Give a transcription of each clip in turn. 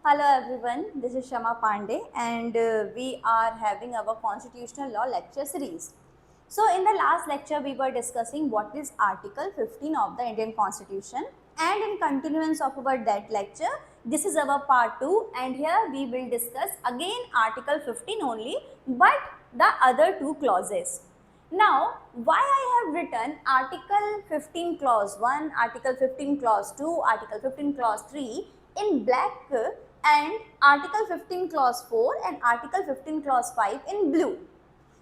Hello everyone, this is Shama Pandey and we are having our constitutional law lecture series. So in the last lecture we were discussing what is Article 15 of the Indian Constitution, and in continuance of our that lecture, this is our part 2, and here we will discuss again Article 15 only but the other two clauses. Now, why I have written Article 15 clause 1, Article 15 clause 2, Article 15 clause 3 in black and Article 15 clause 4 and Article 15 clause 5 in blue.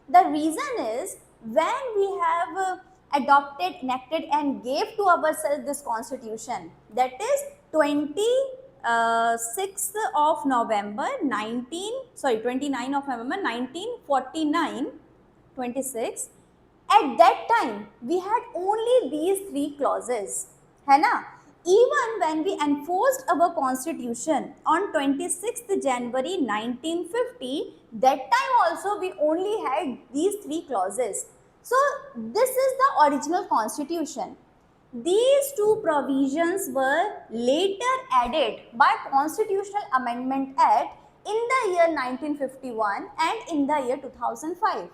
The reason is when we have adopted, enacted and gave to ourselves this constitution, that is 26th of November 29 of November 1949, 26, at that time we had only these three clauses, है ना? Even when we enforced our constitution on 26th January 1950, that time also we only had these three clauses. So this is the original constitution. These two provisions were later added by Constitutional Amendment Act in the year 1951 and in the year 2005.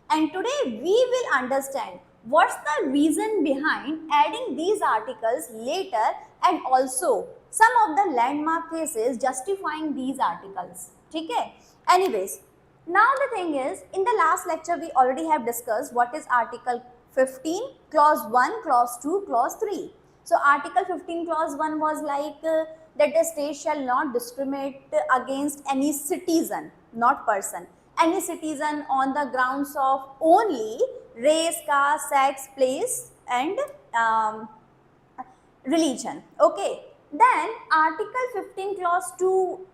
And today we will understand what's the reason behind adding these articles later and also some of the landmark cases justifying these articles. Okay? Anyways, now the thing is, in the last lecture we already have discussed what is Article 15, Clause 1, Clause 2, Clause 3. So Article 15 Clause 1 was like that the state shall not discriminate against any citizen, not person, any citizen on the grounds of only race, caste, sex, place and religion. Okay. Then Article 15 Clause 2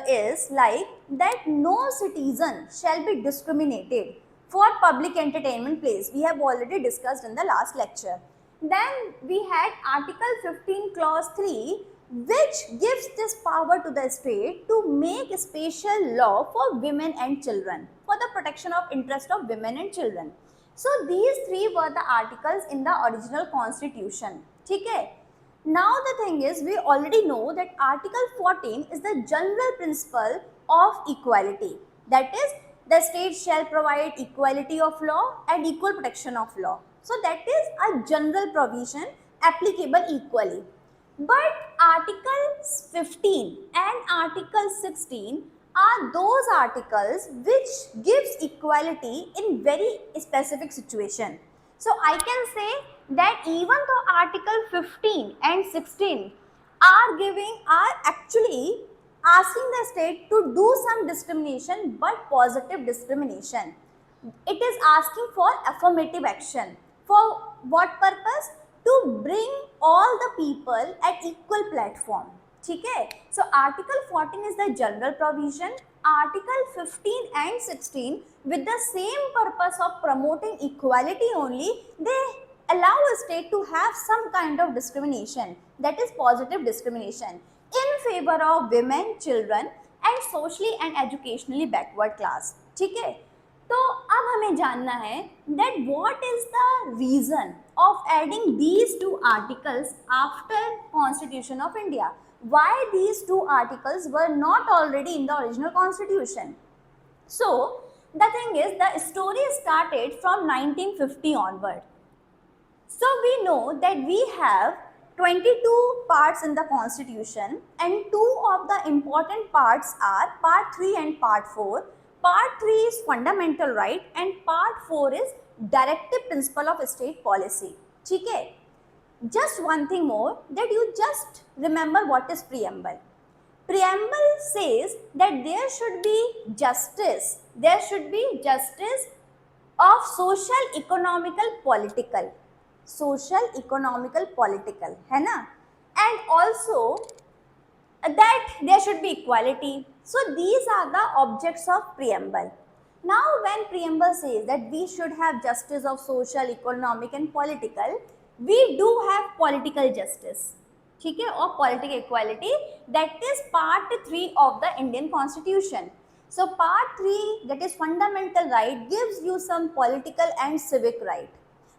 is like that no citizen shall be discriminated for public entertainment place. We have already discussed in the last lecture. Then we had Article 15 Clause 3, which gives this power to the state to make a special law for women and children, for the protection of interest of women and children. So these three were the articles in the original constitution. Okay? Now the thing is, we already know that Article 14 is the general principle of equality. That is, the state shall provide equality of law and equal protection of law. So that is a general provision applicable equally. But Article 15 and Article 16 are those articles which gives equality in very specific situation. So I can say that even though Article 15 and 16 are actually asking the state to do some discrimination but positive discrimination. It is asking for affirmative action. For what purpose? To bring all the people at equal platform. Okay? So Article 14 is the general provision. Article 15 and 16 with the same purpose of promoting equality only, they allow a state to have some kind of discrimination, that is positive discrimination in favor of women, children and socially and educationally backward class. ठीक है? तो अब हमें जानना है that what is the reason of adding these two articles after Constitution of India. Why these two articles were not already in the original constitution? So the thing is, the story started from 1950 onward. So we know that we have 22 parts in the constitution, and two of the important parts are part 3 and part 4. Part 3 is fundamental right and part 4 is directive principle of state policy. Okay? Just one thing more, that you just remember what is preamble. Preamble says that there should be justice. There should be justice of social, economical, political. Social, economical, political, है ना? And also that there should be equality. So these are the objects of preamble. Now when preamble says that we should have justice of social, economic and political, we do have political justice, ठीक है, or political equality, that is part 3 of the Indian Constitution. So part 3, that is fundamental right, gives you some political and civic right.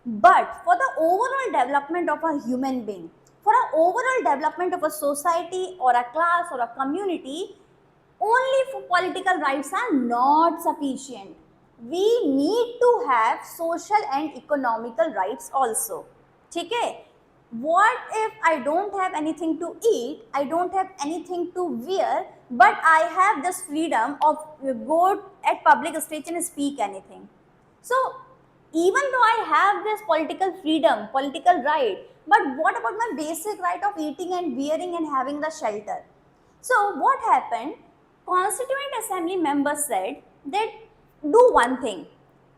But for the overall development of a human being, for an overall development of a society or a class or a community, only for political rights are not sufficient. We need to have social and economical rights also. ठीक है? What if I don't have anything to eat, I don't have anything to wear, but I have this freedom of go at public stage and speak anything? So even though I have this political freedom, political right, but what about my basic right of eating and wearing and having the shelter? So what happened? Constituent Assembly members said that do one thing.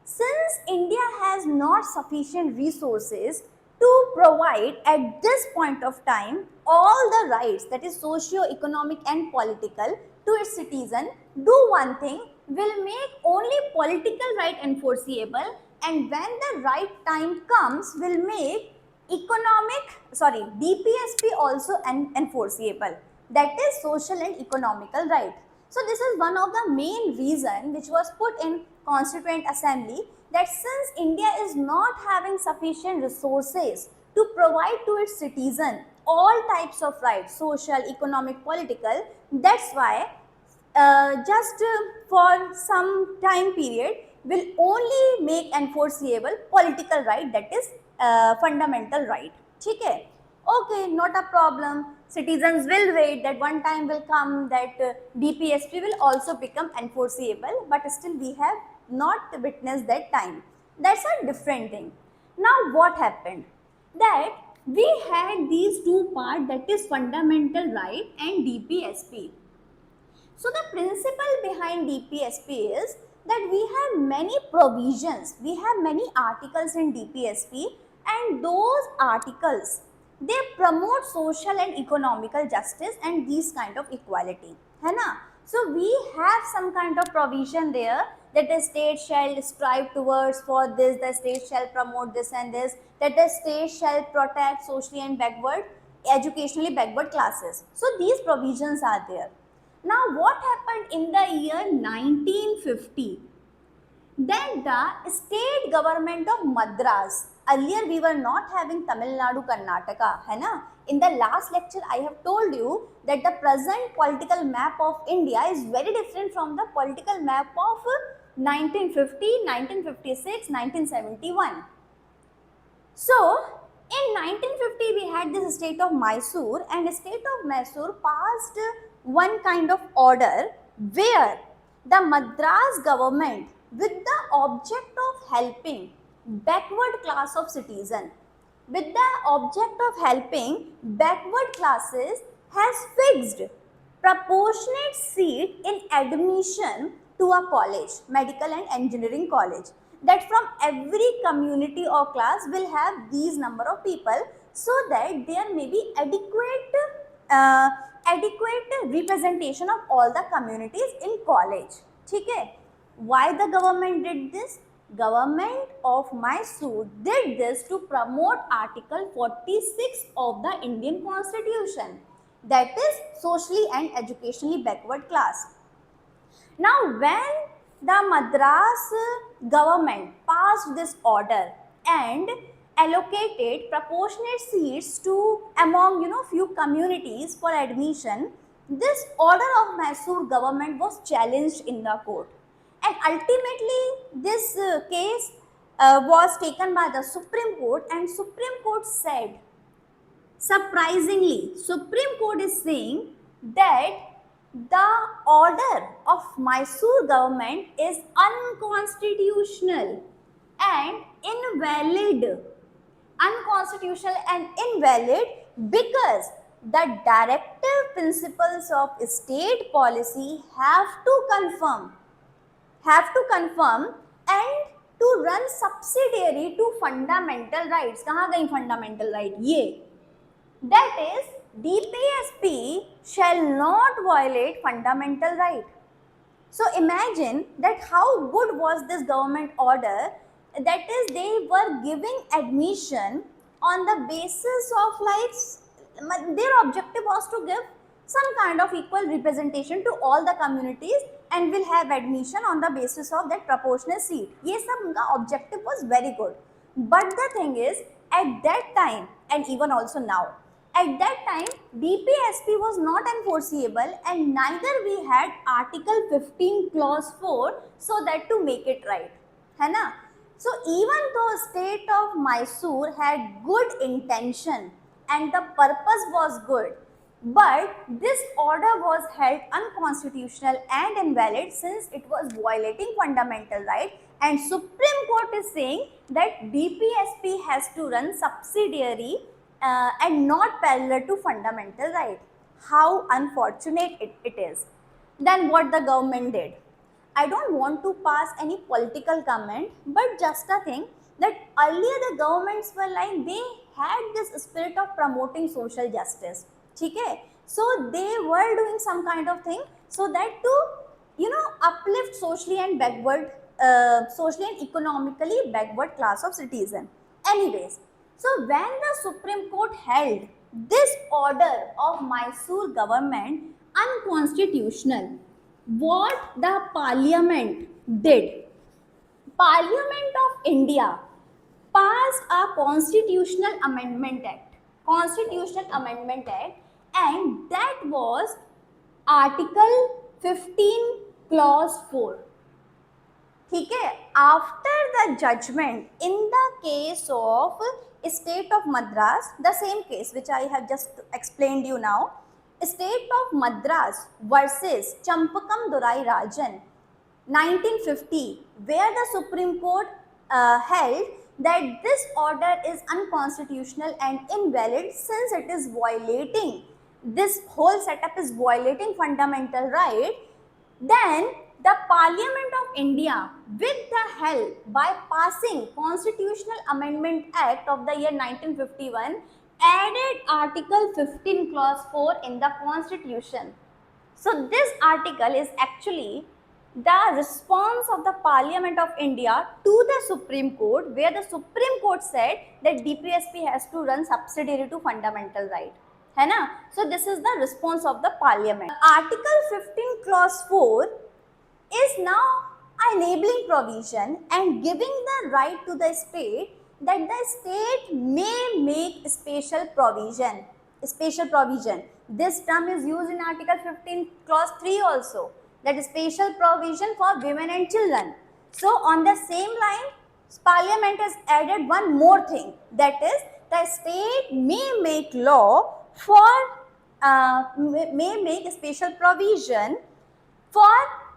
Since India has not sufficient resources to provide at this point of time all the rights, that is socio-economic and political, to its citizen, do one thing, will make only political right enforceable, and when the right time comes, will make DPSP also enforceable, that is social and economical right. So this is one of the main reason which was put in Constituent Assembly, that since India is not having sufficient resources to provide to its citizen all types of rights, social, economic, political, that's why just for some time period will only make enforceable political right, that is fundamental right. ठीक है? Okay, not a problem. Citizens will wait that one time will come that DPSP will also become enforceable, but still we have not witnessed that time. That's a different thing. Now what happened? That we had these two parts, that is fundamental right and DPSP. So the principle behind DPSP is that we have many provisions, we have many articles in DPSP, and those articles, they promote social and economical justice and these kind of equality, है ना? So we have some kind of provision there that the state shall strive towards for this, the state shall promote this and this, that the state shall protect socially and backward, educationally backward classes. So these provisions are there. Now what happened in the year 1950? Then the state government of Madras, earlier we were not having Tamil Nadu, Karnataka, hai na? In the last lecture I have told you that the present political map of India is very different from the political map of 1950, 1956, 1971. So in 1950 we had this state of Mysore, and the state of Mysore passed one kind of order where the Madras government, with the object of helping backward class of citizen, with the object of helping backward classes, has fixed proportionate seat in admission to a college, medical and engineering college, that from every community or class will have these number of people, so that there may be adequate representation of all the communities in college. ठीक है? Why the government did this? Government of Mysore did this to promote Article 46 of the Indian Constitution, that is socially and educationally backward class. Now when the Madras government passed this order and allocated proportionate seats to among few communities for admission, this order of Mysore government was challenged in the court, and ultimately this case was taken by the Supreme Court, and Supreme Court said, surprisingly, Supreme Court is saying that the order of Mysore government is unconstitutional and invalid. Unconstitutional and invalid because the directive principles of state policy have to confirm and to run subsidiary to fundamental rights. कहाँ गई fundamental right? ये, that is DPSP shall not violate fundamental right. So imagine that how good was this government order, that is they were giving admission on the basis of their objective was to give some kind of equal representation to all the communities and will have admission on the basis of that proportional seat. Yes, the objective was very good. But the thing is, at that time and even also now, At that time, DPSP was not enforceable and neither we had Article 15 Clause 4 so that to make it right. है ना? So even though state of Mysore had good intention and the purpose was good, but this order was held unconstitutional and invalid since it was violating fundamental right, and Supreme Court is saying that DPSP has to run subsidiary and not parallel to fundamental right. How unfortunate it is. Then what the government did? I don't want to pass any political comment, but just a thing that earlier the governments were like, they had this spirit of promoting social justice. Okay? So they were doing some kind of thing so that to uplift socially and backward, socially and economically backward class of citizen. Anyways, so when the Supreme Court held this order of Mysore government unconstitutional, what the Parliament did? Parliament of India passed a Constitutional Amendment Act. Constitutional Amendment Act, and that was Article 15 Clause 4. ठीक है, after the judgment in the case of state of Madras, the same case which I have just explained you now, state of Madras versus Champakam Durai Rajan 1950, where the Supreme Court held that this order is unconstitutional and invalid since it is violating, this whole setup is violating fundamental right. Then the Parliament of India, with the help by passing Constitutional Amendment Act of the year 1951, added Article 15 Clause 4 in the Constitution. So this article is actually the response of the Parliament of India to the Supreme Court, where the Supreme Court said that DPSP has to run subsidiary to fundamental right. है ना? So this is the response of the Parliament. Article 15 Clause 4 is now enabling provision and giving the right to the state that the state may make special provision. Special provision. This term is used in Article 15 Clause 3 also. That is special provision for women and children. So on the same line, Parliament has added one more thing, that is the state may make law for may make a special provision for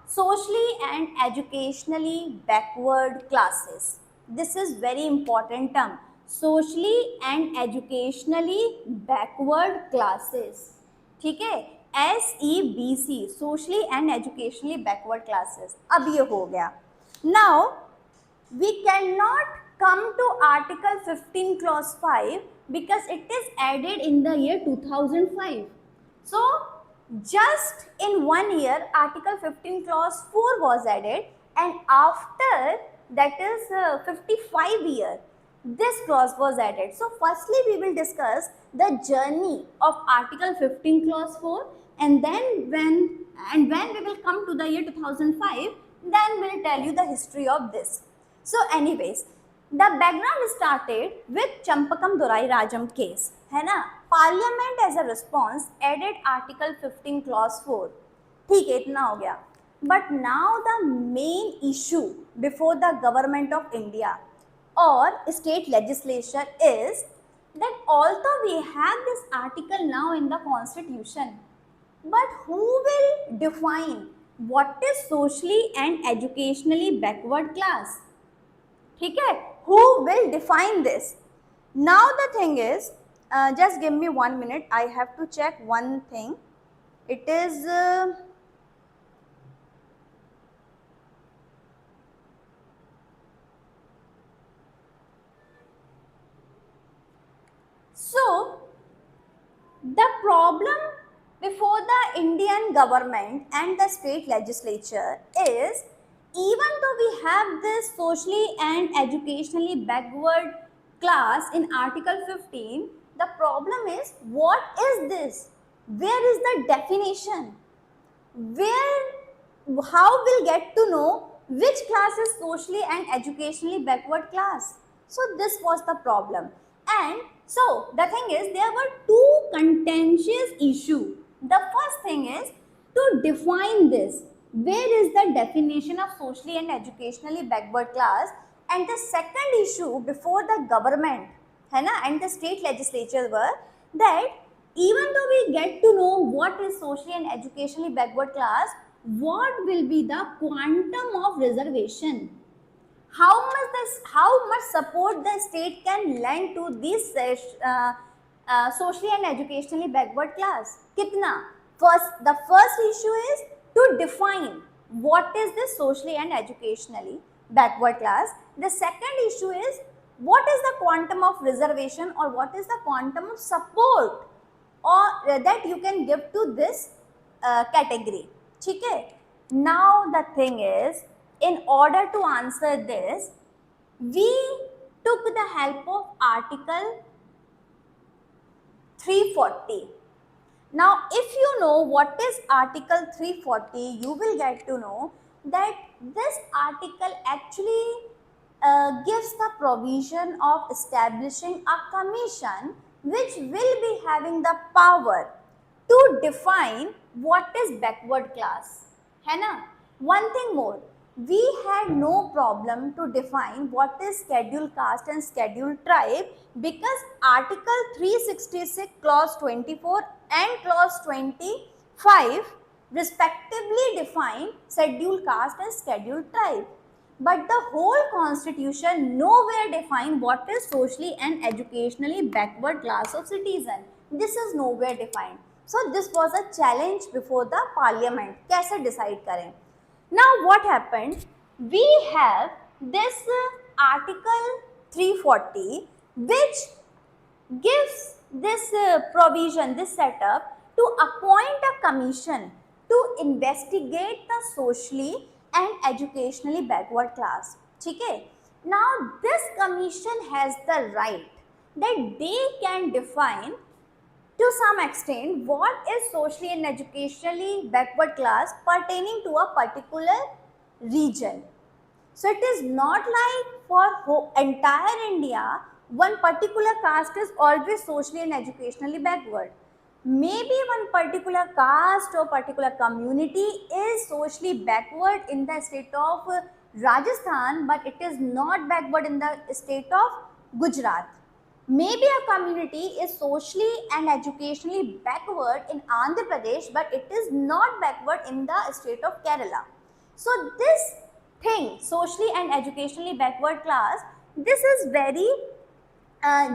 socially and educationally backward classes. This is very important term, socially and educationally backward classes. ठीक है, SEBC, socially and educationally backward classes. अब ये हो गया. Now we cannot come to Article 15 Clause 5 because it is added in the year 2005. So just in 1 year, Article 15 Clause 4 was added, and after that is 55 years, this clause was added. So firstly we will discuss the journey of Article 15 Clause 4, and then when we will come to the year 2005, then we will tell you the history of this. So anyways, the background started with Champakam Durai Rajam case, है ना? Parliament as a response added Article 15 Clause 4. ठीक है, इतना हो गया. But now the main issue before the government of India or state legislature is that although we have this article now in the constitution, but who will define what is socially and educationally backward class? ठीक है, who will define this? Now the thing is, just give me 1 minute, I have to check one thing. It is so the problem before the Indian government and the state legislature is, even though we have this socially and educationally backward class in Article 15, the problem is, what is this? Where is the definition? How will get to know which class is socially and educationally backward class? So this was the problem. And So the thing is, there were two contentious issues. The first thing is to define this. Where is the definition of socially and educationally backward class? And the second issue before the government, है ना, and the state legislature were that even though we get to know what is socially and educationally backward class, what will be the quantum of reservation? How much support the state can lend to this socially and educationally backward class? Kitna? The first issue is to define what is this socially and educationally backward class. The second issue is what is the quantum of reservation or what is the quantum of support or that you can give to this category. ठीक है? Now the thing is, in order to answer this, we took the help of Article 340. Now, if you know what is Article 340, you will get to know that this article actually gives the provision of establishing a commission which will be having the power to define what is backward class. है ना? One thing more, we had no problem to define what is scheduled caste and scheduled tribe because Article 366 clause 24 and clause 25 respectively define scheduled caste and scheduled tribe. But the whole constitution nowhere define what is socially and educationally backward class of citizen. This is nowhere defined. So this was a challenge before the parliament. कैसे decide करें? Now what happened? We have this article 340 which gives this provision, this setup to appoint a commission to investigate the socially and educationally backward class. ठीक है? Now this commission has the right that they can define to some extent what is socially and educationally backward class pertaining to a particular region. So it is not like for entire India, one particular caste is always socially and educationally backward. Maybe one particular caste or particular community is socially backward in the state of Rajasthan, but it is not backward in the state of Gujarat. Maybe a community is socially and educationally backward in Andhra Pradesh, but it is not backward in the state of Kerala. So this thing, socially and educationally backward class, this is very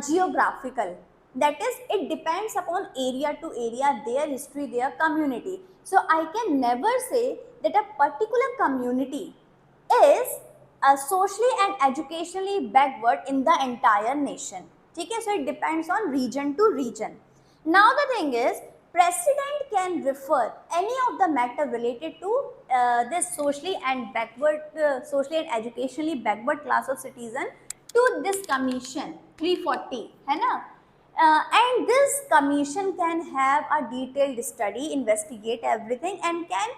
geographical. That is, it depends upon area to area, their history, their community. So I can never say that a particular community is socially and educationally backward in the entire nation. Okay, so it depends on region to region. Now the thing is, president can refer any of the matter related to this socially and educationally backward class of citizen to this commission 340, है ना? And this commission can have a detailed study, investigate everything, and can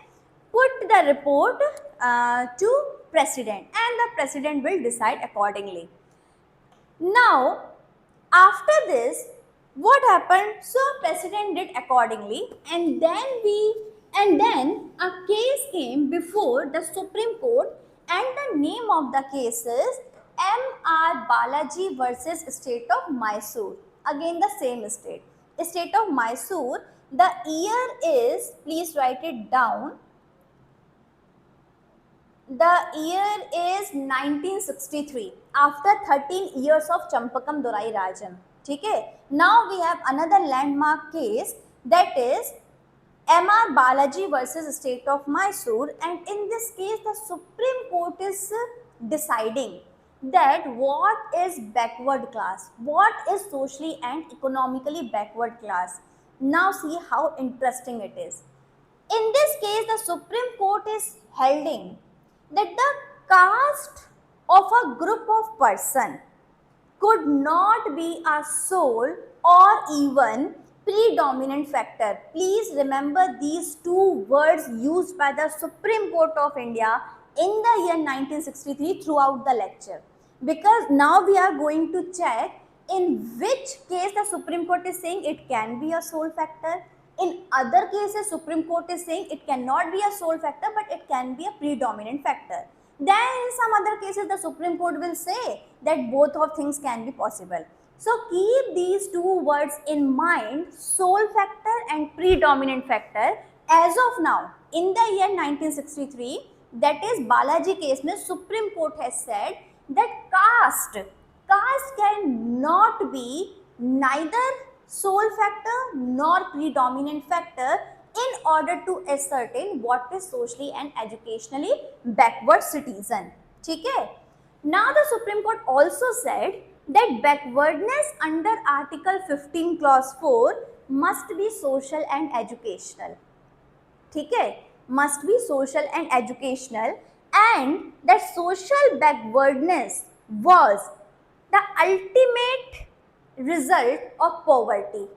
put the report to president, and the president will decide accordingly. Now, after this, what happened? So president did accordingly, and then a case came before the Supreme Court, and the name of the case is M.R. Balaji versus State of Mysore. Again the same state. State of Mysore. The year is, please write it down. The year is 1963, after 13 years of Champakam Dorai Rajan. Okay? Now we have another landmark case, that is M.R. Balaji versus State of Mysore, and in this case the Supreme Court is deciding that what is backward class, what is socially and economically backward class. Now see how interesting it is. In this case, the Supreme Court is holding that the caste of a group of person could not be a sole or even predominant factor. Please remember these two words used by the Supreme Court of India in the year 1963 throughout the lecture, because now we are going to check in which case the Supreme Court is saying it can be a sole factor. In other cases, Supreme Court is saying it cannot be a sole factor, but it can be a predominant factor. Then in some other cases, the Supreme Court will say that both of things can be possible. So keep these two words in mind, sole factor and predominant factor. As of now, in the year 1963, that is Balaji case mein Supreme Court has said that caste cannot be neither sole factor nor predominant factor in order to ascertain what is socially and educationally backward citizen. ठीक है? Now the Supreme Court also said that backwardness under Article 15 Clause 4 must be social and educational. ठीक है? Must be social and educational, and that social backwardness was the ultimate result of poverty.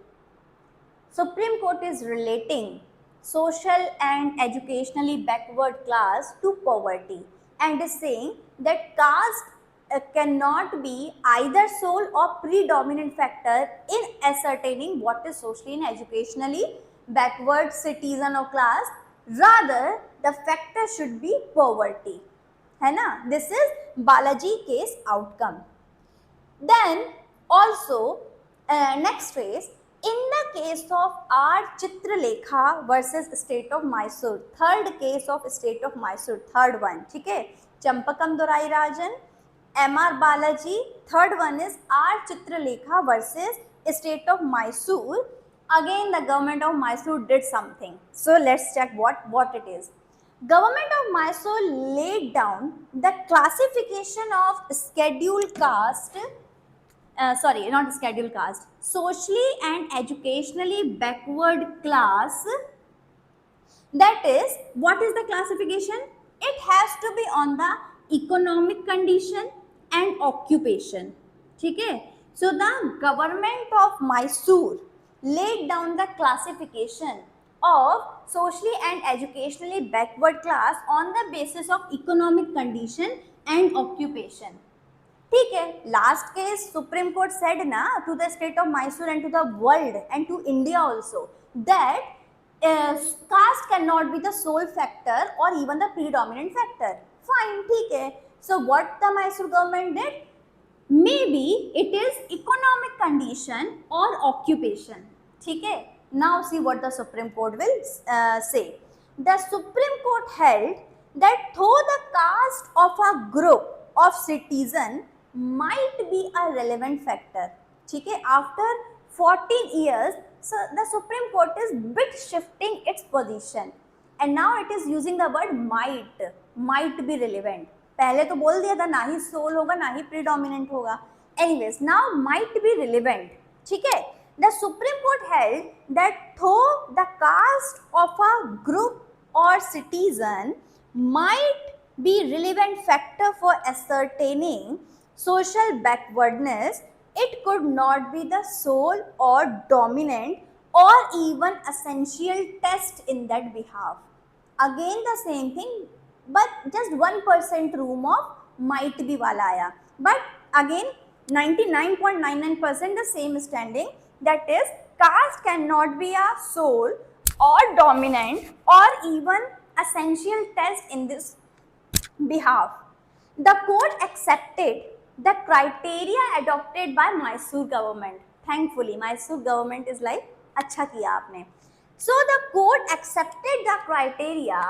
Supreme Court is relating social and educationally backward class to poverty and is saying that caste cannot be either sole or predominant factor in ascertaining what is socially and educationally backward citizen or class. Rather, the factor should be poverty. है ना? This is Balaji case outcome. Then also next is in the case of R. Chitralekha versus State of Mysore, third case of State of Mysore, third one, ठीक है? Champakam Dorai Rajan, M.R. Balaji, third one is R. Chitralekha versus State of Mysore. Again, the government of Mysore did something. So let's check what it is. Government of Mysore laid down the classification of scheduled caste. Sorry, not scheduled caste, socially and educationally backward class. That is, what is the classification? It has to be on the economic condition and occupation. ठीक है? So the government of Mysore laid down the classification of socially and educationally backward class on the basis of economic condition and occupation. ठीक है? Last case Supreme Court said na to the state of Mysore and to the world and to India also that caste cannot be the sole factor or even the predominant factor. Fine, ठीक है? So what the Mysore government did? Maybe it is economic condition or occupation. ठीक है? Now see what the Supreme Court will say. The Supreme Court held that though the caste of a group of citizen might be a relevant factor, ठीक है? After 14 years, so the Supreme Court is bit shifting its position, and now it is using the word might be relevant. पहले तो बोल दिया था ना ही soul होगा ना ही प्रीडोमिनेंट होगा. Anyways, now might be relevant. ठीक है? The Supreme Court held that though the caste of a group or citizen might be relevant factor for ascertaining social backwardness, it could not be the sole or dominant or even essential test in that behalf. Again the same thing, but just 1% room of might be wala aaya. But again 99.99% the same standing, that is caste cannot be a sole or dominant or even essential test in this behalf. The court accepted the criteria adopted by Mysore government. Thankfully, Mysore government is like, अच्छा किया आपने. So the court accepted the criteria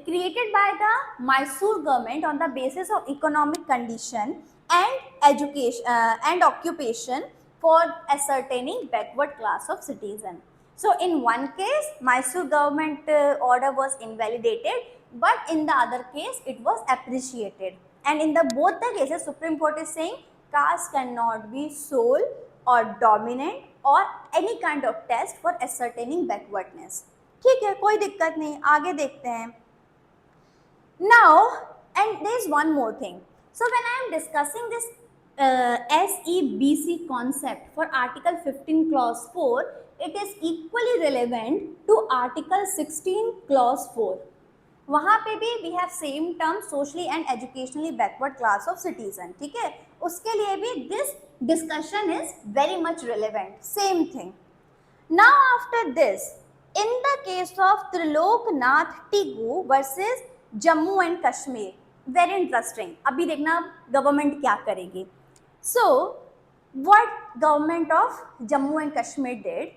created by the Mysore government on the basis of economic condition and education and occupation for ascertaining backward class of citizen. So in one case, Mysore government order was invalidated, but in the other case, it was appreciated. And in the both the cases, Supreme Court is saying caste cannot be sole or dominant or any kind of test for ascertaining backwardness. ठीक है, कोई दिक्कत नहीं, आगे देखते हैं. Now, and there is one more thing. So when I am discussing this SEBC concept for Article 15 Clause 4, it is equally relevant to Article 16 Clause 4. वहाँ पे भी we have same term socially and educationally backward class of citizen. ठीक है? उसके लिए भी this discussion is very much relevant. Same thing. Now after this, in the case of Triloknath Tigu versus Jammu and Kashmir, very interesting. अभी देखना government क्या करेगी. So what government of Jammu and Kashmir did,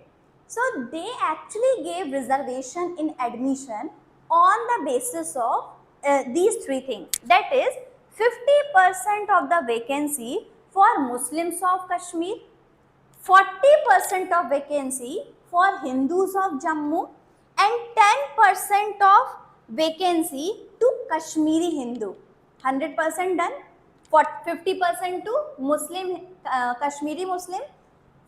so they actually gave reservation in admission on the basis of these three things. That is 50% of the vacancy for Muslims of Kashmir, 40% of vacancy for Hindus of Jammu, and 10% of vacancy to Kashmiri Hindu. 100% done. 50% to Muslim, Kashmiri Muslim,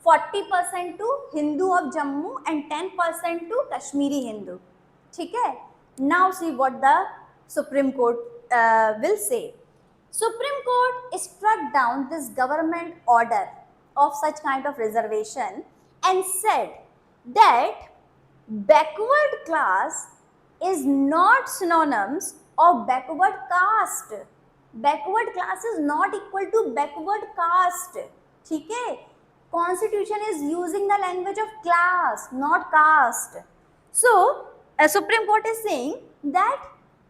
40% to Hindu of Jammu, and 10% to Kashmiri Hindu. ठीक है? Now see what the Supreme Court will say. Supreme Court struck down this government order of such kind of reservation and said that backward class is not synonyms of backward caste. Backward class is not equal to backward caste. ठीक है? Constitution is using the language of class, not caste. So, Supreme Court is saying that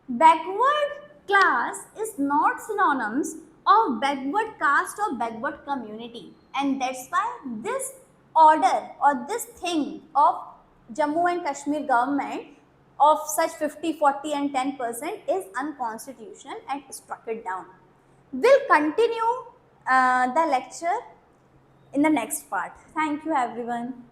backward class is not synonyms of backward caste or backward community, and that's why this order or this thing of Jammu and Kashmir government of such 50, 40 and 10% is unconstitutional and struck it down. We'll continue the lecture in the next part. Thank you everyone.